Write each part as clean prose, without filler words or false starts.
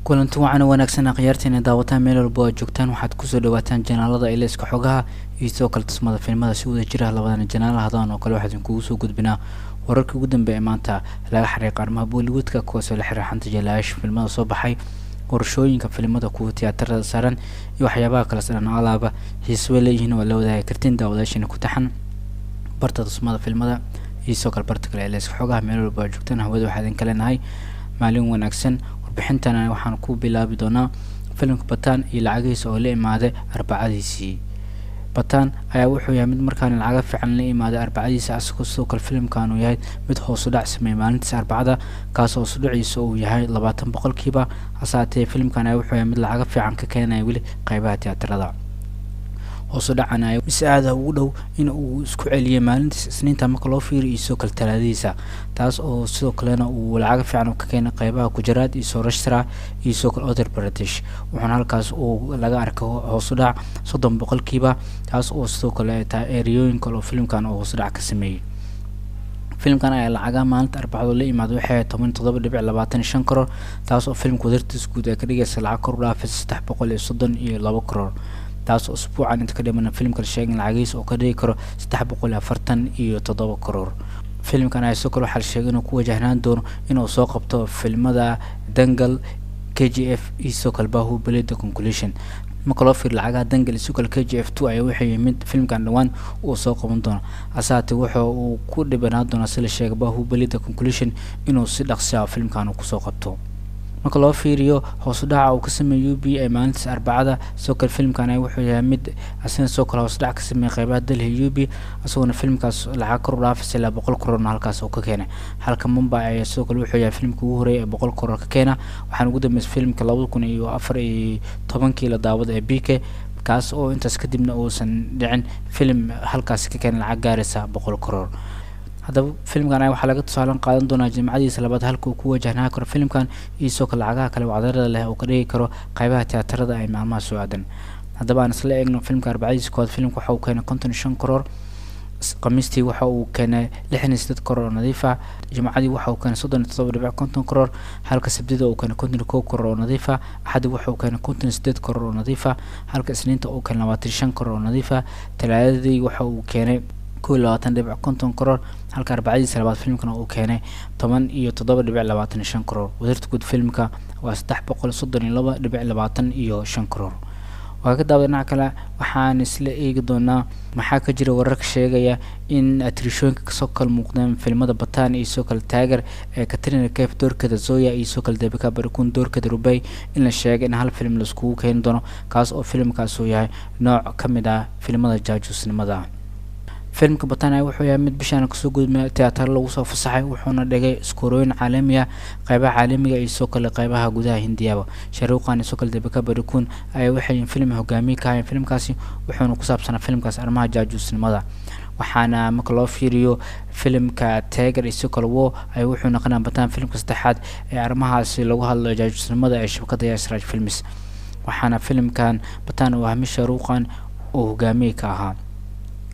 kulanti wacan wanaagsan aqyaarteena daawataan meel walba oo joogtaan waxaad kusoo dhawaataan janaalada ilayska xogaha iyo sidoo kale tusmada filimada si wada jira labadan janaal hadaan oo kale waxaan kugu soo gudbinaa wararkii ugu dambeeyay maanta laga xariiqay arrimaha Bollywoodka kuwaas oo la xiriira xanta jalaash filimada soo baxay qorshooyinka filimada kuwa tiyaatarada saaran iyo waxyaabaha kala saaran alaaba xiiso leeyihiin oo la wadaagay kartiin daawadayaasha ku taxan barta tusmada filimada iyo sidoo kale barta kale ilayska xogaha meel walba oo joogtaan hawada waxaan kala nahay maalin wanaagsan bixintana waxaan ku bilaabi doonaa filimka Bataan iyo lacagiisa oo la imaaday arbacadiisii Bataan ayaa wuxuu yahay mid markaan lacag fiican la imaaday arbacadiisa asoo soo kal filimkan uu yahay mid hoos u dhac sameeyay maalintii arbacada kaas oo sudhiciisa uu yahay 20% asaatee filimkan ayaa wuxuu yahay mid lacag fiican ka keenay wili qaybaha tiyaatarada hoos u dhacanayo misaada ugu dhow in uu isku celiyay maalintii Isniinta marka loo fiiriyo soo kal talaadiisa taas oo sidoo kalena uu lacag fiican ka keenay qaybaha Gujarat iyo Saurashtra iyo soo kal Uttar Pradesh waxaan halkaas uu laga arko hoos u dhac 30% taas oo sidoo kale taariikhoyin kale filimkan oo hoos u dhac ka sameeyay filimkan ayaa lacag maalinta arbacada la imaado waxay 17.25 karoor taas oo filimku wadartiisa guud ay ka dhigaysa lacag kor u dhaafay 332 karoor taas oo usbuucan inta ka dhiman filimka la sheegay lacagiisa oo ka dhigi karo 347 karoor filimkan ayaa soo kale waxa la sheegay inuu ku wajahnaan doono inuu soo qabto filimada Dangal KGF iyo soo kale Bahubali The Conclusion marka loo fiir lacagaha Dangal soo kale KGF2 ayaa waxay yimid filimkan dhawaan uu soo qaban doono asaati wuxuu ku dhibanaan doona si la sheegay Bahubali The Conclusion inuu si dhaqso ah filimkan ku soo qabto marka loo fiiriyo hoos u dhaca uu ka sameeyay UB ay maalintii arbacada soo kale filimkan ay wuxuu yahay mid asna soo kale hoos u dhac ka sameeyay qaybaha dalhi UB asaguna filimkaas lacag kor u dhaafay 100 karoor halkaas oo ka keenay halka Mumbai ay soo kale wuxuu yahay filimkii ugu horeeyay 100 karoor ka keenay waxaan ugu dambeeyay filimka 2014 la daawada ee BK kaas oo intaas kadibna uusan dhicin filim halkaas ka keenay lacag gaaraysa 100 karoor hadaba filimkan ay waxa laga tusaalan qaadan doonaa jimcadiisa labaad halka uu ku wajahnaa karo filimkan iyo soo kale lacagaha kale wacdarada leh oo ka dhigi karo qaybaha tiyaatarada ay maalmaha soo aadan hadaba aan isla eegno filimka arbacadiisa kood filimku waxa uu keenay 55 karoor qamiistii waxa uu keenay 68 karoor nadiif ah jimcadii waxa uu keenay 37.50 karoor halka sabtida uu keenay 51 karoor nadiif ah axadii waxa uu keenay 58 karoor nadiif ah halka isniinta uu keenay 25 karoor nadiif ah talaadadii waxa uu keenay 22.50 karoor halka arbacadiisa labaad filimkan uu keenay 17.25 karoor wadarta guud filimka waa 332.25 karoor waxa ka daawadana kale waxaan isla eegi doonaa maxaa ka jira wararka sheegaya in atrishooyinka ka soo kala muuqdaan filimada Bataan iyo soo kale Tiger ee Katrina Kaif doorkeeda Zoya iyo soo kale Deepika Padukone doorkeeda Rubay in la sheegay in hal film la isku keen doono kaas oo filimkaas uu yahay nooc kamid ah filimada jaajuusnimada filimka Bataan ay wuxuu yahay mid bishaan ka soo gudbay tiyaatar lagu soo fasaxay wuxuuna dhigay iskoorooyin caalami ah qaybaha caalamiga iyo soo kale qaybaha gudaha Hindiya Sharuqan soo kale Deepika Padukone ay waxay film hogaamiye ka hayeen filimkaasi wuxuuna ku saabsanaa filimkaas arrimaha jaajuusnimada waxaana marka loo fiiriyo filimka Tiger soo kale ay wuxuu noqonaa Bataan filimka saddexaad ee arrimahaasi lagu hadlo jaajuusnimada ee shabakada Yasraj Films waxaana filimkan Bataan oo ah Sharuqan oo hogaamiye ka ahaa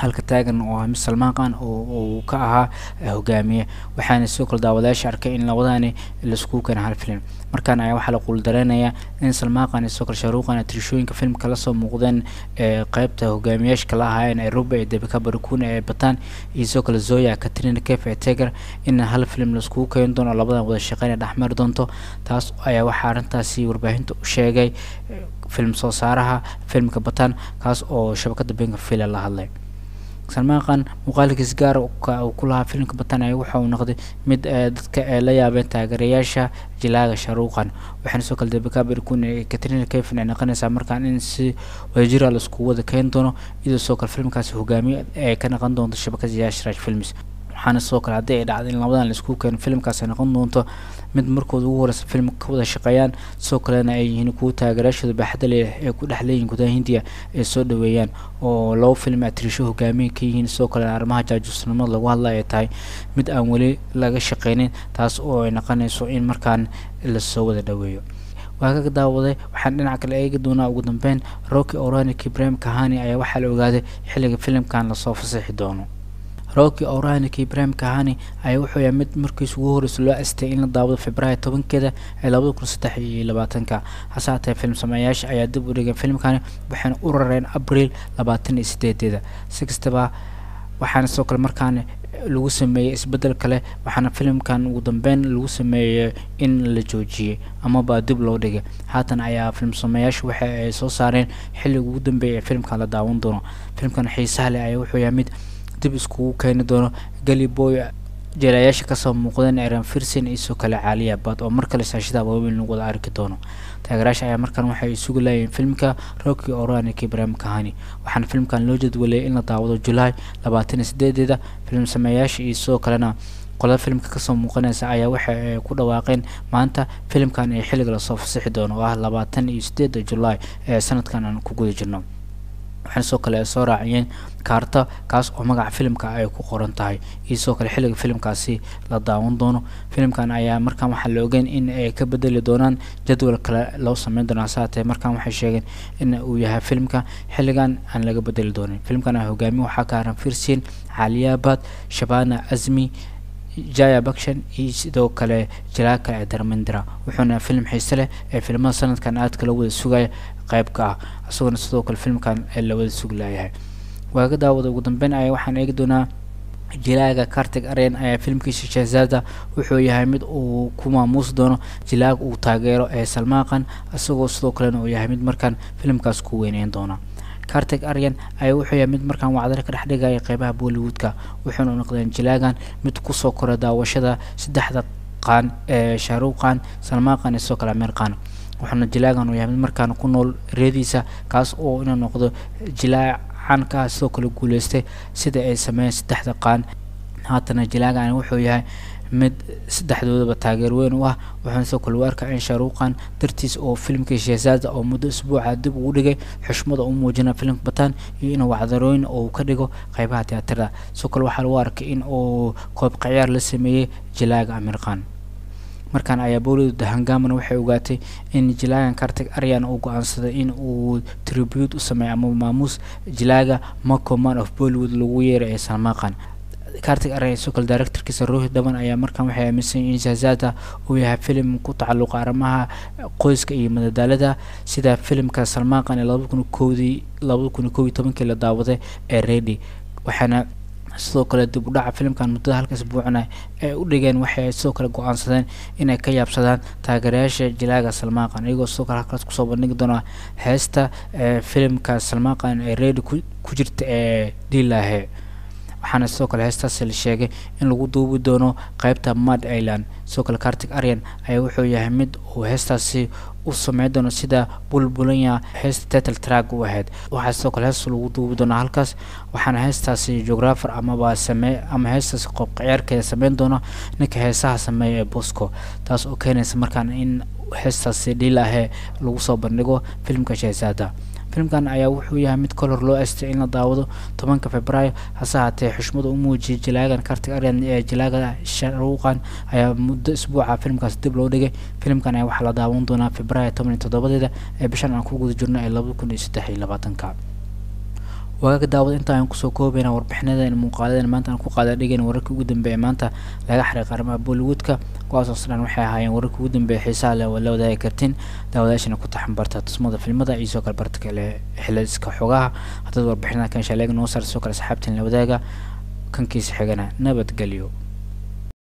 halka Tiger oo ah Salman Khan oo ka ahaa hogaamiye waxaana soo kala daawadayaasha arkay in labadani la isku keenay hal film markaan ayaa waxa la qul dareenaya in Salman Khan soo kala Sharuqan atrishooyinka filmka la soo muuqdeen ee qaybta hogaamiyaasha kala ahaayeen ee Rubay iyo Deepika Padukone ee Bataan iyo soo kala Zoya Katrina Kaif ee Tiger in hal film la isku keen doono labadan wada shaqeyn dhaxmar doonto taas ayaa waxa arintaasi warbaahinta u sheegay film soo saaraha filmka Bataan kaas oo shabakada Benga Film la hadlay Salman Khan muuqaalkiisa gaar ah oo ku lahaa filimka Bataan ay waxa uu noqday mid dadka la yaabeen taageerayaasha jilaaga Sharuqan waxaana soo kala Deepika Padukone Katrina Kaif ay noqonaysaa markaan in si wadajir la isku wada keen doono iyadoo soo kala filimkaasi hogaamiye ay ka noqon doonto shabakada Yasraj Films waxaana soo kale haddii ay dhacdo in labadan la isku keen filimkaas ay noqon doonto mid markooda ugu horeysa filimka ka wada shaqeeyaan soo kalena ay yihiin kuwa taageerayaashooda baaxadda leh ee ku dhexleeyeen gudaha Hindiya ee soo dhaweeyaan oo loo film atrisho hogaamiye ka yihiin soo kale arrimaha jaajuusnimada lagu hadlayo ay tahay mid aan wali laga shaqeynin taas oo ay noqonayso in markaan la soo wada dhaweeyo waa ka daawaday waxaan dhinaca kale eegi doonaa ugu dambeyn Rocky Orani Ibrahim Kahani ayaa waxa la ogaaday xilliga filimkan la soo fasaxi doono Rocky Oranik Ibrahim Kahani ayaa wuxuu yahay mid markiis ugu horreysay loo astay in la daawado Febraayo 10keeda ee 2023 hase haatee film sameeyaasha ayaa dib u dhigay filmkan waxaana u rareen Abriil 28 si kastaba waxaana soo kale markaan lagu sameeyay isbedel kale waxaana filmkan ugu dambeyn lagu sameeyay in la joojiyay ama ba dib loo dhigay haatan ayaa film sameeyaashu waxa ay soo saareen xilli ugu dambeeyay filmkan la daawan doono filmkan xiisaha leh ayaa wuxuu yahay mid dib isku keeni doono Gully Boy jelayaasha ka soo muuqdeen Aaron Firsin iyo kale Caaliya Bad oo markale saashada waaweyn lagu wada arki doono taageerayaasha ayaa markan waxay isugu leeyeen filmka Rocky Oranik Ibrahim Kahani waxaan filmkan loo jadwalay in la daawado July 28 film sameeyaasha iyo kalena qolada filmka ka soo muuqanaysa ayaa waxa ku dhawaaqeen maanta filmkan ay xilliga la soo fasaxi doono oo ah 28 July ee sanadkan aan ku guda jirno waxaan soo kale soo raaciyeen kaarta kaas oo magaca filmka ay ku qoran tahay iyo kale xilliga filmkaasi la daawan doono filmkan ayaa markan waxa la ogeyn in ay ka bedeli doonaan jadwal kale loo sameyn doono saate markan waxay sheegeen in uu yahay filmka xilligan aan laga bedeli doonin filmkan hogaamiye waxa ka Aaron Firsin Caaliya Bad Shabana Azmi Jaya Bakshan iyo sidoo kale Jalaka Dharmendra wuxuuna film xiiso leh ee filmada sanadkan aad kala wada sugaya qaybka asagoo sidoo kale filmkan la wada suglayahay waaga daawada ugu dambeyn ayaa waxaan eegi doonaa Jilaaga Kartik Aryan ayaa filmkiisa Shahzada wuxuu yahay mid uu ku maamuus doono Jilaag uu taageero ee Salman Khan asagoo sidoo kale uu yahay mid markan filmkaas ku weyneyn doona Kartik Aryan ayaa wuxuu yahay mid markan wacdar ka dhaxdhigay qaybaha Bollywoodka wuxuuna noqday Jilaagan mid ku soo koray daawashada saddexda qaan ee Shah Rukh Khan Salman Khan iyo kale Aamir Khan waxaana Jilaagan uu yahay mid markan ku nool reediisa kaas oo inuu noqdo Jilaag canka sidoo kale guuleystay sida ay sameeyeen saddexda qaan haatana Jilaagan wuxuu yahay mid saddexdoodaba taageer weyn u ah waxaan soo kale warka in Shah Rukh Khan dartiis oo filmka Shahzada oo muddo usbuuca dib ugu dhigay xushmada uu muujinay filmka Batan iyo in wacdarooyin oo ka dhigo qaybaha tiyaatarada soo kale waxa lagu arkay in uu qoob ciyaar la sameeyay Jilaaga Aamir Khan markan ayaa Bollywood hangaamana waxay ogaatay in Jilaagan Kartik Aryan uu go'aansaday in uu tribute u sameeyo ama maamuus Jilaaga Man of Bollywood lagu yeeray Salman Khan Kartik Aryan soo kale directorkiisa Rohit Dhawan ayaa markan waxay aaminsan in Shahzada uu yahay film ku tacalluq arrimaha qoyska iyo madadaalada sida filmka Salman Khan ee 2011 la daawaday ee Ready waxaana sidoo kale dib u dhaca filmkan muddo halka isbuucna ay u dhigeen waxay sidoo kale go'aansadeen inay ka yaabsadaan taageerayaasha Jilaaga Salman Khan iyagoo sidoo kale halkaas ku soo bandhigi doona heesta filmka Salman Khan ee Ready ku jirta ee Dilahe waxaana sidoo kale heestaas la sheegay in lagu duubi doono qaybta Mad Island sidoo kale Kartik Aryan ayaa wuxuu yahay mid uu heestaasi u sameyn doono sida Bulbulanya heesta title track u ahayd waxaa sidoo kale heesta lagu duubi doona halkaas waxaana heestaasi geographer ama heestaasi qoob ciyaarkeeda sameyn doona ninka heesaha sameeya ee Bosco taas oo keenaysa markaan in heestaasi Dilahe lagu soo bandhigo filmka Shahzada filmkan ayaa wuxuu yahay mid color loo astay in la daawado 10 Febraayo hase haatee xushmada u muujiyay Jilaagan Kartik Aryan ee Jilaaga Shah Rukh Khan ayaa muddo isbuuca filmkaas dib loo dhigay filmkan ayaa waxa la daawan doonaa Febraayo 17 ee bishan aan ku guda jirno ee 2023 waaga daawada inta aan ku soo koobayna warbixinada muuqaaladan maanta aan ku qaada dhigeen wararkii ugu dambeeyay maanta laga xariiqay arrimaha Bollywoodka kuwaas oo sanad waxay ahaayeen wararkii ugu dambeeyay xiisaha leh oo la wadaagi kartiin daawadaashana ku taxambarta tusmada filmada iyo soo kale bartka leh xilliska xogaha hadda warbixinada kan shaleeg noo sar soo kale saxaabtiin la wadaaga kankiisa xigana nabadgelyo